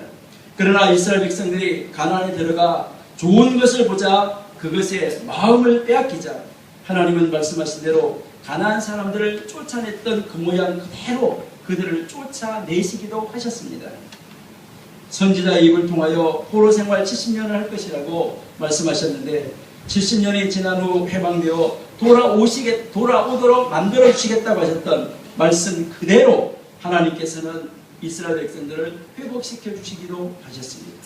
그러나 이스라엘 백성들이 가나안에 들어가 좋은 것을 보자 그것에 마음을 빼앗기자 하나님은 말씀하신 대로 가나안 사람들을 쫓아냈던 그 모양 그대로 그들을 쫓아내시기도 하셨습니다. 선지자 입을 통하여 포로 생활 70년을 할 것이라고 말씀하셨는데 70년이 지난 후 해방되어 돌아오도록 만들어 주시겠다고 하셨던 말씀 그대로 하나님께서는 이스라엘 백성들을 회복시켜 주시기도 하셨습니다.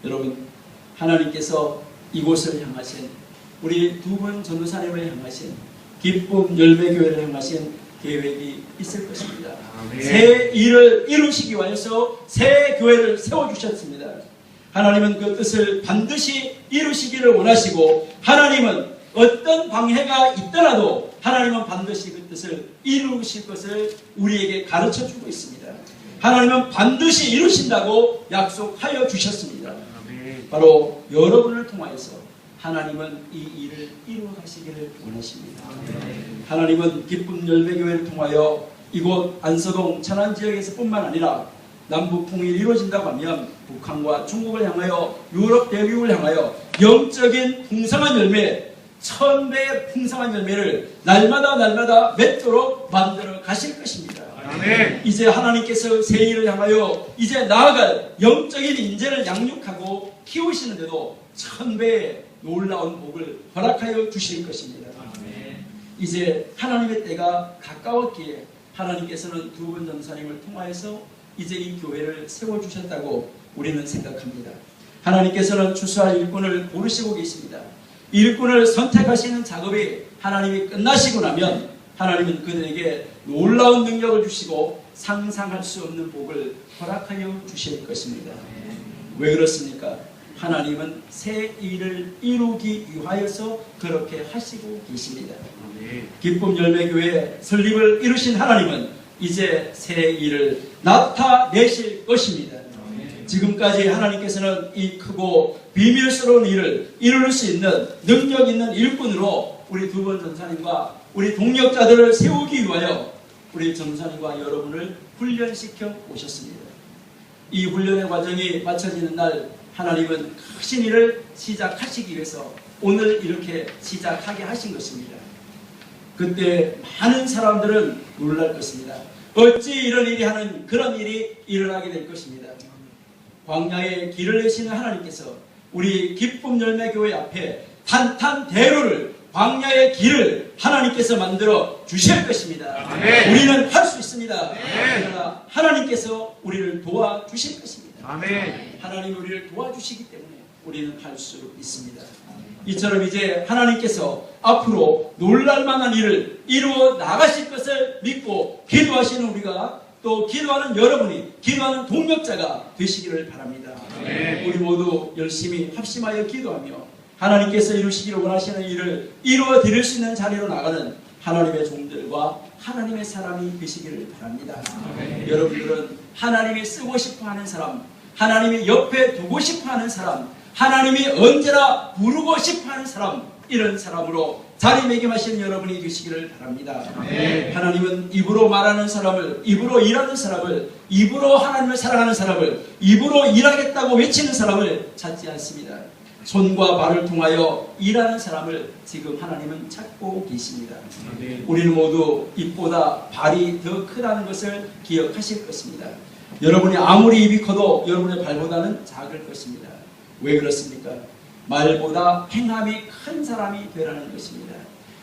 여러분, 하나님께서 이곳을 향하신 우리 두 분 전도사님을 향하신 기쁨 열매교회를 향하신 계획이 있을 것입니다. 새 일을 이루시기 위해서 새 교회를 세워주셨습니다. 하나님은 그 뜻을 반드시 이루시기를 원하시고 하나님은 어떤 방해가 있더라도 하나님은 반드시 그 뜻을 이루실 것을 우리에게 가르쳐주고 있습니다. 하나님은 반드시 이루신다고 약속하여 주셨습니다. 바로 여러분을 통하여서 하나님은 이 일을 이루어가시기를 원하십니다. 하나님은 기쁨 열매교회를 통하여 이곳 안서동 천안지역에서 뿐만 아니라 남북 통일이 이루어진다고 하면 북한과 중국을 향하여 유럽 대륙을 향하여 영적인 풍성한 열매 1000배의 풍성한 열매를 날마다 맺도록 만들어 가실 것입니다. 아멘. 이제 하나님께서 새 일을 향하여 이제 나아갈 영적인 인재를 양육하고 키우시는데도 1000배의 놀라운 복을 허락하여 주실 것입니다. 이제 하나님의 때가 가까웠기에 하나님께서는 두 분 전사님을 통하여서 이제 이 교회를 세워주셨다고 우리는 생각합니다. 하나님께서는 추수할 일꾼을 고르시고 계십니다. 일꾼을 선택하시는 작업이 하나님이 끝나시고 나면 하나님은 그들에게 놀라운 능력을 주시고 상상할 수 없는 복을 허락하여 주실 것입니다. 왜 그렇습니까? 하나님은 새 일을 이루기 위하여서 그렇게 하시고 계십니다. 기쁨 열매교회 설립을 이루신 하나님은 이제 새 일을 나타내실 것입니다. 지금까지 하나님께서는 이 크고 비밀스러운 일을 이룰 수 있는 능력 있는 일꾼으로 우리 두 분 전사님과 우리 동력자들을 세우기 위하여 우리 전사님과 여러분을 훈련시켜 오셨습니다. 이 훈련의 과정이 마쳐지는 날 하나님은 크신 일을 시작하시기 위해서 오늘 이렇게 시작하게 하신 것입니다. 그때 많은 사람들은 놀랄 것입니다. 어찌 이런 일이 하는 그런 일이 일어나게 될 것입니다. 광야에 길을 내시는 하나님께서 우리 기쁨 열매교회 앞에 탄탄대로를 광야의 길을 하나님께서 만들어 주실 것입니다. 아멘. 우리는 할 수 있습니다. 아멘. 그러나 하나님께서 우리를 도와주실 것입니다. 아멘. 하나님이 우리를 도와주시기 때문에 우리는 할 수 있습니다. 이처럼 이제 하나님께서 앞으로 놀랄만한 일을 이루어 나가실 것을 믿고 기도하시는 우리가 또 기도하는 여러분이 기도하는 동력자가 되시기를 바랍니다. 아멘. 우리 모두 열심히 합심하여 기도하며 하나님께서 이루시기를 원하시는 일을 이루어 드릴 수 있는 자리로 나가는 하나님의 종들과 하나님의 사람이 되시기를 바랍니다. 여러분들은 하나님이 쓰고 싶어하는 사람, 하나님이 옆에 두고 싶어하는 사람, 하나님이 언제나 부르고 싶어하는 사람, 이런 사람으로 자리매김하신 여러분이 되시기를 바랍니다. 하나님은 입으로 말하는 사람을, 입으로 일하는 사람을, 입으로 하나님을 사랑하는 사람을, 입으로 일하겠다고 외치는 사람을 찾지 않습니다. 손과 발을 통하여 일하는 사람을 지금 하나님은 찾고 계십니다. 우리는 모두 입보다 발이 더 크다는 것을 기억하실 것입니다. 여러분이 아무리 입이 커도 여러분의 발보다는 작을 것입니다. 왜 그렇습니까? 말보다 행함이 큰 사람이 되라는 것입니다.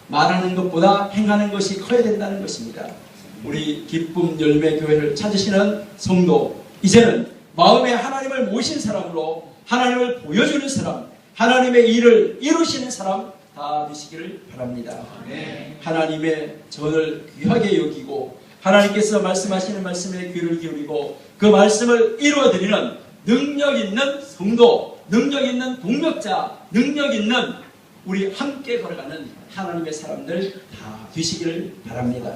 말하는 것보다 행하는 것이 커야 된다는 것입니다. 우리 기쁨 열매 교회를 찾으시는 성도, 이제는 마음에 하나님을 모신 사람으로 하나님을 보여주는 사람, 하나님의 일을 이루시는 사람 다 되시기를 바랍니다. 하나님의 전을 귀하게 여기고 하나님께서 말씀하시는 말씀에 귀를 기울이고 그 말씀을 이루어드리는 능력 있는 성도, 능력 있는 동력자, 능력 있는 우리 함께 걸어가는 하나님의 사람들 다 되시기를 바랍니다.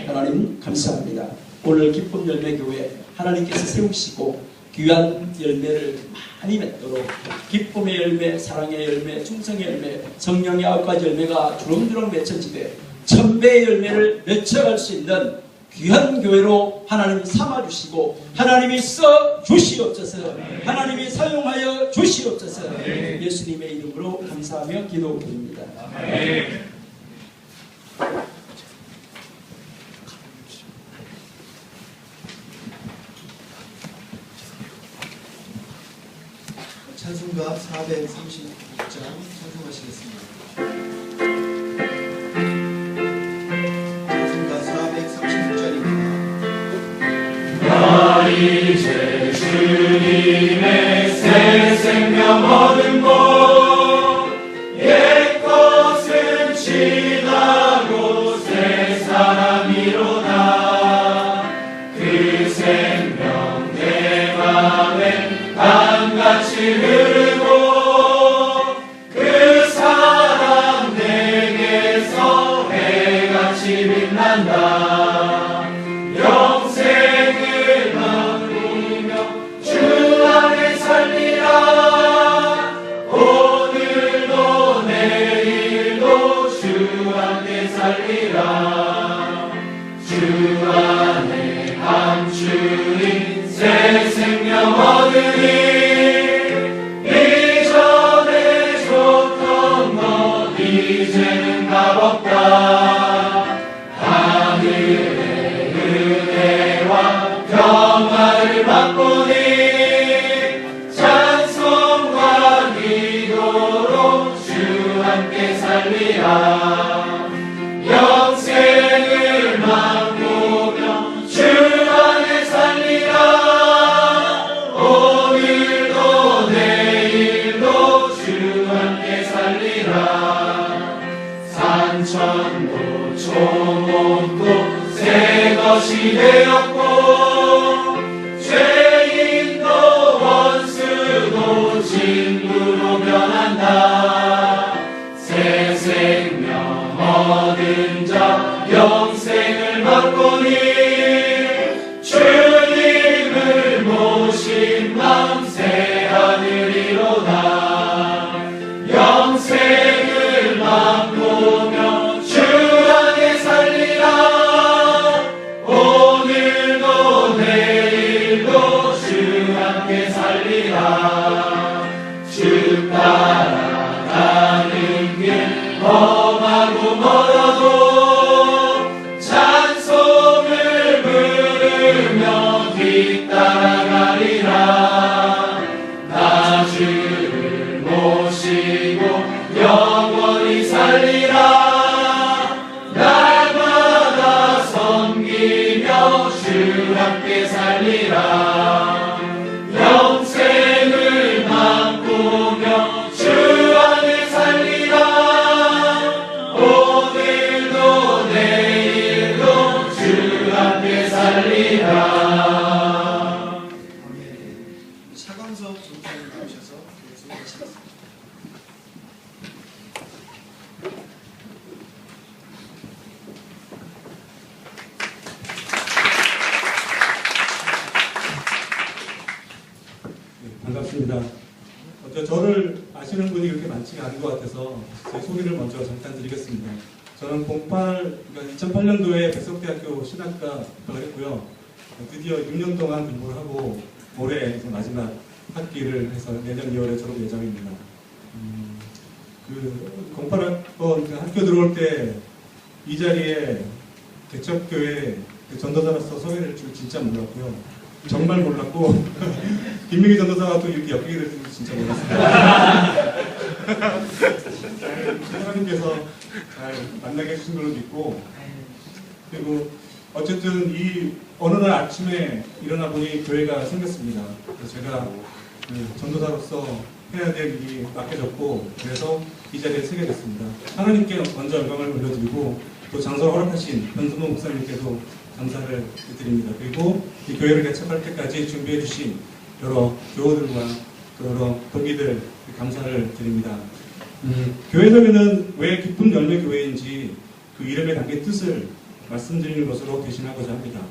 하나님 감사합니다. 오늘 기쁨 열매 교회 하나님께서 세우시고 귀한 열매를 많이 맺도록 기쁨의 열매, 사랑의 열매, 충성의 열매, 성령의 9가지 열매가 주렁주렁 맺혀지되 1000배의 열매를 맺혀갈 수 있는 귀한 교회로 하나님 삼아주시고 하나님이 써주시옵소서, 하나님이 사용하여 주시옵소서. 예수님의 이름으로 감사하며 기도드립니다. 찬송가 436장 찬송하시겠습니다. 나 이제 주님의 새 생명 얻은 것, 옛것은 지나고 새 사람이로다. 그 생명 내 맘에 강같이 흐르고 그 사랑 내게서 해같이 빛난다. 새 생명 얻으니 이전에 줬던 것 이제는 값없다. 하늘의 은혜와 평화를 맛보니 찬송과 기도로 주 함께 살리라. 영생을 맛보며 주 안에 살리라. 오늘도 내일도 주 함께 살리라. 산천도 초목도 새 것이 되었고 죄인도 원수도 친구로 변한다. 새 생명 얻은 자 영생을 맛보니 주님을 모신 맘 새 하늘이로다. 영생을 맛보며 주 안에 살리라. 오늘도 내일도 주 함께 살리라. 주 따라가는 길 험하고 멀어도 찬송을 부르며 뒤따라가리라. 나 주를 모시고 영원히 살리라. 날마다 섬기며 주 함께 살리라. 영생을 맛보며 주 안에 살리라. 오늘도 내일도 주 함께 살리라. 차광석 전사님 나오셔서 수고하시겠습니다. 반갑습니다. 저를 아시는 분이 그렇게 많지가 않은 것 같아서 제 소개를 먼저 잠깐 드리겠습니다. 저는 2008년도에 백석대학교 신학과 입학을 했고요. 드디어 6년 동안 공부를 하고 올해 이제 마지막 학기를 해서 내년 2월에 졸업 예정입니다. 08학번 학교 들어올 때 이 자리에 대척교회 전도사로서 소개를 줄 진짜 몰랐고요. 정말 몰랐고 김민기 전도사가 또 이렇게 엮이게 될 줄도 진짜 몰랐습니다. 하나님께서 잘 만나게 해주신 걸로 믿고, 그리고 어쨌든 이 어느 날 아침에 일어나 보니 교회가 생겼습니다. 그래서 제가 전도사로서 해야 될 일이 맡겨졌고, 그래서 이 자리에 서게 됐습니다. 하나님께 먼저 영광을 올려드리고, 또 장소를 허락하신 변승호 목사님께도 감사를 드립니다. 그리고 이 교회를 개척할 때까지 준비해 주신 여러 교우들과 또 여러 동기들 감사를 드립니다. 교회적에는 왜 기쁨 열매 교회인지 그 이름에 담긴 뜻을 말씀드리는 것으로 대신하고자 합니다.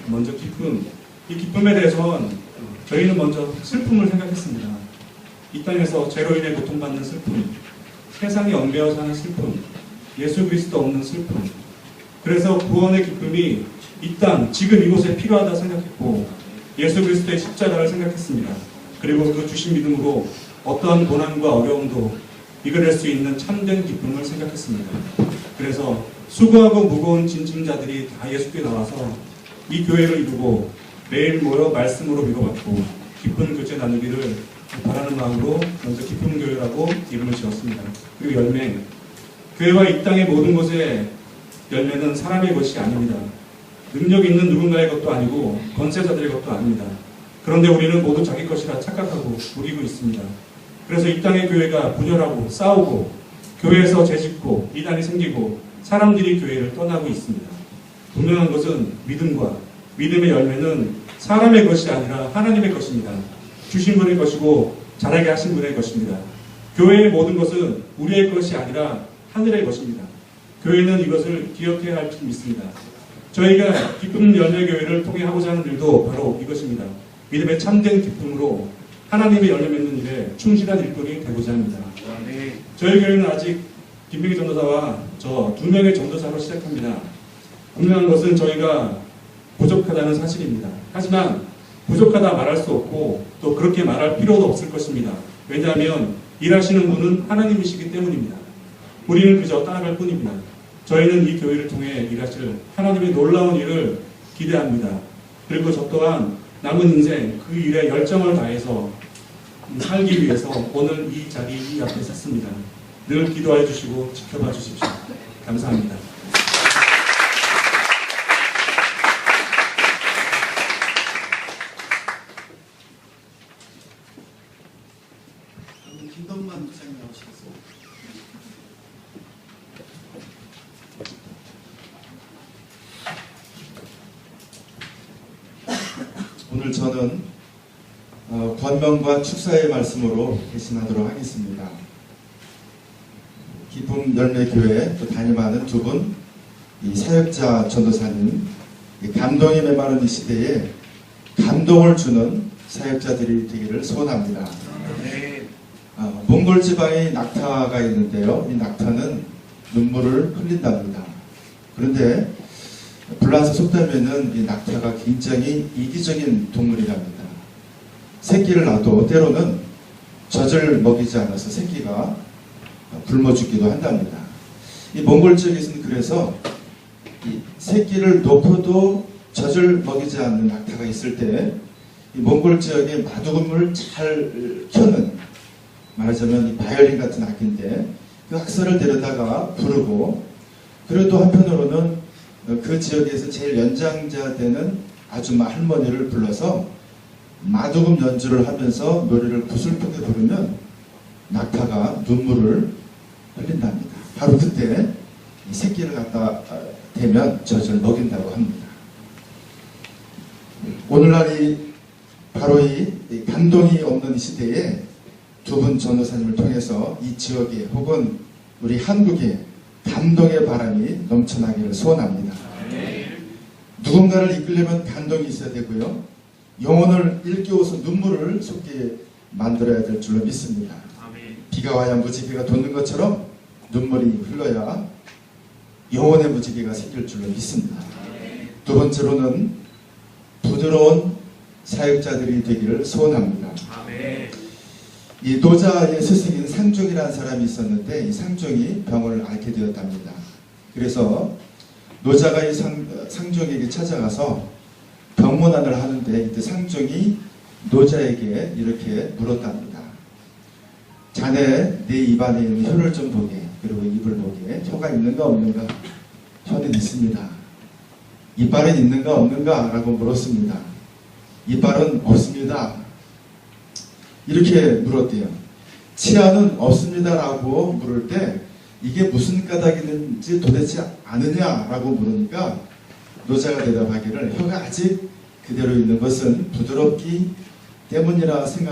먼저 기쁨. 이 기쁨에 대해서는 저희는 먼저 슬픔을 생각했습니다. 이 땅에서 죄로 인해 고통받는 슬픔, 세상이 얽매여 사는 슬픔, 예수 그리스도 없는 슬픔. 그래서 구원의 기쁨이 이 땅, 지금 이곳에 필요하다 생각했고, 예수 그리스도의 십자가를 생각했습니다. 그리고 그 주신 믿음으로 어떠한 고난과 어려움도 이겨낼 수 있는 참된 기쁨을 생각했습니다. 그래서 수고하고 무거운 짐자들이 다 예수께 나와서 이 교회를 이루고 매일 모여 말씀으로 위로받고 기쁜 교제 나누기를 바라는 마음으로 먼저 기쁨 교회라고 이름을 지었습니다. 그리고 열매. 교회와 이 땅의 모든 곳의 열매는 사람의 것이 아닙니다. 능력 있는 누군가의 것도 아니고 권세자들의 것도 아닙니다. 그런데 우리는 모두 자기 것이라 착각하고 누리고 있습니다. 그래서 이 땅의 교회가 분열하고 싸우고 교회에서 죄짓고 이단이 생기고 사람들이 교회를 떠나고 있습니다. 분명한 것은 믿음과 믿음의 열매는 사람의 것이 아니라 하나님의 것입니다. 주신 분의 것이고 자라게 하신 분의 것입니다. 교회의 모든 것은 우리의 것이 아니라 하늘의 것입니다. 교회는 이것을 기억해야 할 줄 믿습니다. 저희가 기쁨 열매 교회를 통해 하고자 하는 일도 바로 이것입니다. 믿음의 참된 기쁨으로 하나님의 열매 맺는 일에 충실한 일꾼이 되고자 합니다. 저희 교회는 아직 김민기 전도사와 저 2명의 전도사로 시작합니다. 분명한 것은 저희가 부족하다는 사실입니다. 하지만 부족하다 말할 수 없고 또 그렇게 말할 필요도 없을 것입니다. 왜냐하면 일하시는 분은 하나님이시기 때문입니다. 우리는 그저 따라갈 뿐입니다. 저희는 이 교회를 통해 일하실 하나님의 놀라운 일을 기대합니다. 그리고 저 또한 남은 인생 그 일에 열정을 다해서 살기 위해서 오늘 이 자리 이 앞에 섰습니다. 늘 기도해 주시고 지켜봐 주십시오. 감사합니다. 김덕만 목사님 나오시겠습니다. 오늘 저는 권면과 축사의 말씀으로 대신하도록 하겠습니다. 기쁨 열매교회 또 담임하는 두 분, 이 사역자 전도사님, 감동이 메마른 이 시대에 감동을 주는 사역자들이 되기를 소원합니다. 몽골 지방에 낙타가 있는데요. 이 낙타는 눈물을 흘린답니다. 그런데 불란서 속담에는 이 낙타가 굉장히 이기적인 동물이랍니다. 새끼를 낳아도 때로는 젖을 먹이지 않아서 새끼가 굶어 죽기도 한답니다. 이 몽골 지역에서는 그래서 이 새끼를 놓고도 젖을 먹이지 않는 낙타가 있을 때 이 몽골 지역에 마두금을 잘 켜는, 말하자면 이 바이올린 같은 악기인데 그 악사를 데려다가 부르고, 그리고 또 한편으로는 그 지역에서 제일 연장자 되는 아줌마 할머니를 불러서 마두금 연주를 하면서 노래를 구슬프게 부르면 낙타가 눈물을 흘린답니다. 바로 그때 이 새끼를 갖다 대면 젖을 먹인다고 합니다. 오늘날이 바로 이 감동이 없는 이 시대에 두 분 전도사님을 통해서 이 지역에 혹은 우리 한국에 감동의 바람이 넘쳐나기를 소원합니다. 누군가를 이끌려면 감동이 있어야 되고요. 영혼을 일깨워서 눈물을 쏟게 만들어야 될 줄로 믿습니다. 비가 와야 무지개가 돋는 것처럼 눈물이 흘러야 영혼의 무지개가 생길 줄로 믿습니다. 두 번째로는 부드러운 사역자들이 되기를 소원합니다. 이 노자의 스승인 상종이라는 사람이 있었는데 이 상종이 병을 앓게 되었답니다. 그래서 노자가 이 상종에게 찾아가서 병문안을 하는데 이때 상종이 노자에게 이렇게 물었답니다. 자네 내 입안에 있는 혀를 좀 보게, 그리고 입을 보게. 혀가 있는가 없는가? 혀는 있습니다. 이빨은 있는가 없는가? 라고 물었습니다. 이빨은 없습니다. 이렇게 물었대요. 치아는 없습니다 라고 물을 때 이게 무슨 까닭이는지 도대체 아느냐 라고 물으니까 노자가 대답하기를 혀가 아직 그대로 있는 것은 부드럽기 때문이라 생각